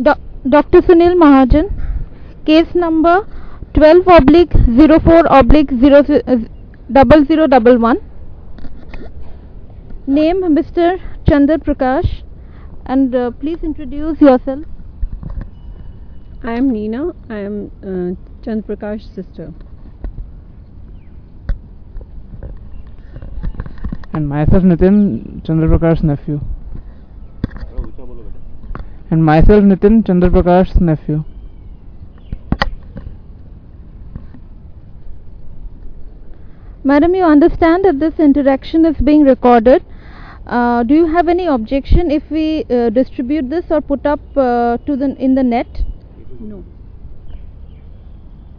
Dr. Sunil Mahajan, case number 12/04/0011. Name Mr. Chandra Prakash, and please introduce yourself. I am Neena. I am Chandra Prakash's sister. And myself Nitin, Chandra Prakash's nephew. And myself Nitin, Chandra Prakash's nephew. Madam, you understand that this interaction is being recorded. Do you have any objection if we distribute this or put up in the net? No.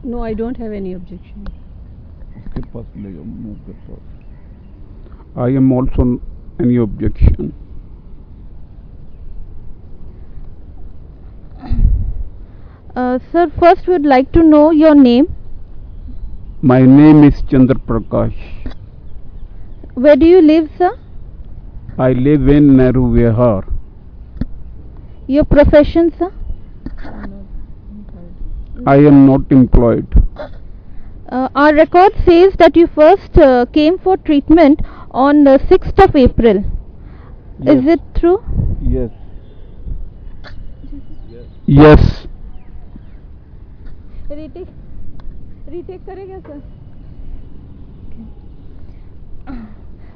No, I don't have any objection. I am also any objection. Sir, first we would like to know your name. My name is Chandra Prakash. Where do you live, sir? I live in Nehru Vihar. Your profession, sir? I am not employed. Our record says that you first came for treatment on the 6th of April. Yes. Is it true? Yes. Yes. Retake करेगा sir?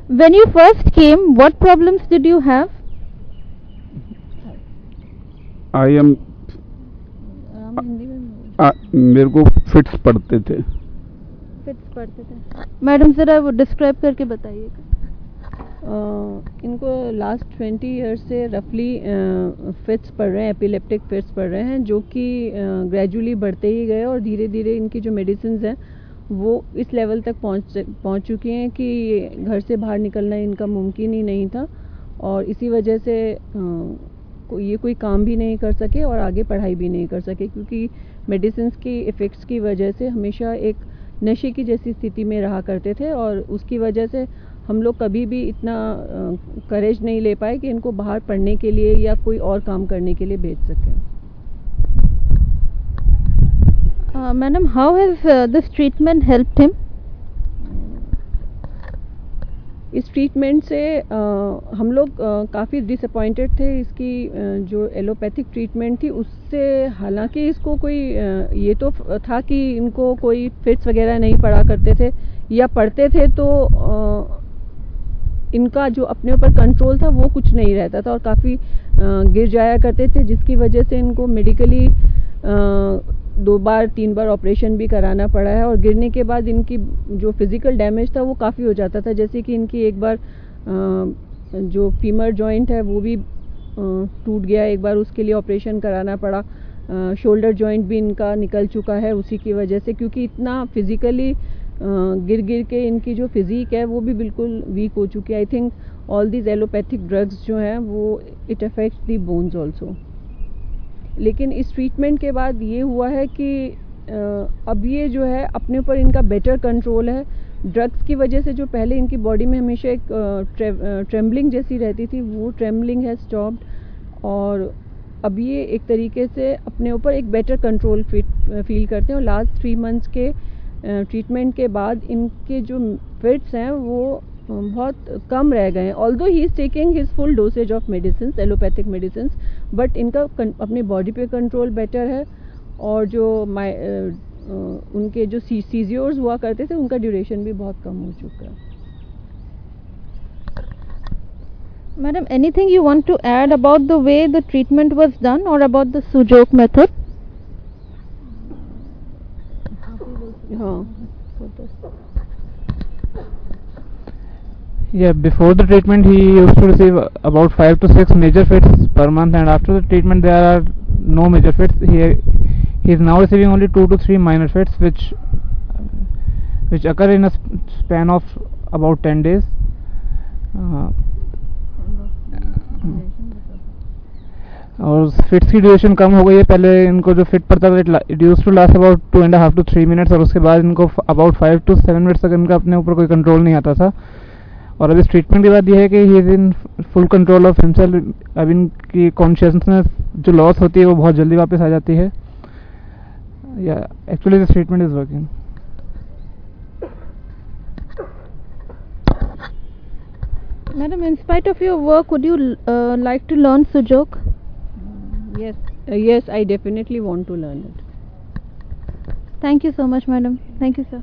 When you first came, what problems did you have? I am मेरे को fits पड़ते थे. Madam जरा वो describe करके बताइएगा. इनको लास्ट 20 ईयर्स से रफली फिट्स पड़ रहे हैं, एपिलेप्टिक फिट्स पड़ रहे हैं, जो कि ग्रेजुअली बढ़ते ही गए और धीरे धीरे इनकी जो मेडिसिन हैं वो इस लेवल तक पहुंच चुकी हैं कि घर से बाहर निकलना इनका मुमकिन ही नहीं था, और इसी वजह से ये कोई काम भी नहीं कर सके और आगे पढ़ाई भी नहीं कर सके, क्योंकि मेडिसिन की इफ़ेक्ट्स की वजह से हमेशा एक नशे की जैसी स्थिति में रहा करते थे, और उसकी वजह से हम लोग कभी भी इतना करेज नहीं ले पाए कि इनको बाहर पढ़ने के लिए या कोई और काम करने के लिए भेज सकें. Madam, how has this treatment helped him? इस ट्रीटमेंट से हम लोग काफ़ी डिसअपॉइंटेड थे. इसकी जो एलोपैथिक ट्रीटमेंट थी उससे, हालांकि इसको कोई ये तो था कि इनको कोई फिट्स वगैरह नहीं पड़ा करते थे, या पढ़ते थे तो इनका जो अपने ऊपर कंट्रोल था वो कुछ नहीं रहता था और काफ़ी गिर जाया करते थे, जिसकी वजह से इनको मेडिकली 2-3 बार ऑपरेशन भी कराना पड़ा है, और गिरने के बाद इनकी जो फिज़िकल डैमेज था वो काफ़ी हो जाता था. जैसे कि इनकी एक बार जो फीमर जॉइंट है वो भी टूट गया, एक बार उसके लिए ऑपरेशन कराना पड़ा. शोल्डर जॉइंट भी इनका निकल चुका है उसी की वजह से, क्योंकि इतना फिज़िकली गिर के इनकी जो फिज़िक है वो भी बिल्कुल वीक हो चुकी है. I think all these allopathic drugs जो हैं वो it affects the bones also. लेकिन इस ट्रीटमेंट के बाद ये हुआ है कि अब ये जो है अपने ऊपर इनका बेटर कंट्रोल है. ड्रग्स की वजह से जो पहले इनकी बॉडी में हमेशा एक ट्रेम्बलिंग जैसी रहती थी, वो ट्रेम्बलिंग है स्टॉप्ड, और अब ये एक तरीके से अपने ऊपर एक बेटर कंट्रोल फील करते हैं. और लास्ट 3 मंथ्स के ट्रीटमेंट के बाद इनके जो फिट्स हैं वो बहुत कम रह गए हैं. Although he is taking his full dosage of medicine, allopathic medicine, but इनका अपनी बॉडी पे कंट्रोल बेटर है, और जो उनके जो सीजियोर्स हुआ करते थे उनका ड्यूरेशन भी बहुत कम हो चुका है. Madam, anything you want to add about the way the treatment was done or about the Sujok method? हाँ. Yeah, before the treatment he used to receive about 5 to 6 major fits per month, and after the treatment there are no major fits. He is now receiving only 2 to 3 minor fits which occur in a span of about 10 days. और fits की duration कम हो गई है. पहले इनको जो fit पड़ता था it used to last about 2.5 to 3 minutes, और उसके बाद इनको अबाउट 5 to 7 minutes तक इनका अपने ऊपर कोई कंट्रोल नहीं आता था. और अब इस ट्रीटमेंट के बाद ये है कि he is in full control of himself. अब इनकी कॉन्शियसनेस जो लॉस होती है वो बहुत जल्दी वापस आ जाती है. या actually this treatment is working. Madam, in spite of your work, would you like to learn Sujok? Yes, I definitely want to learn it. Thank you so much, madam. Thank you, sir.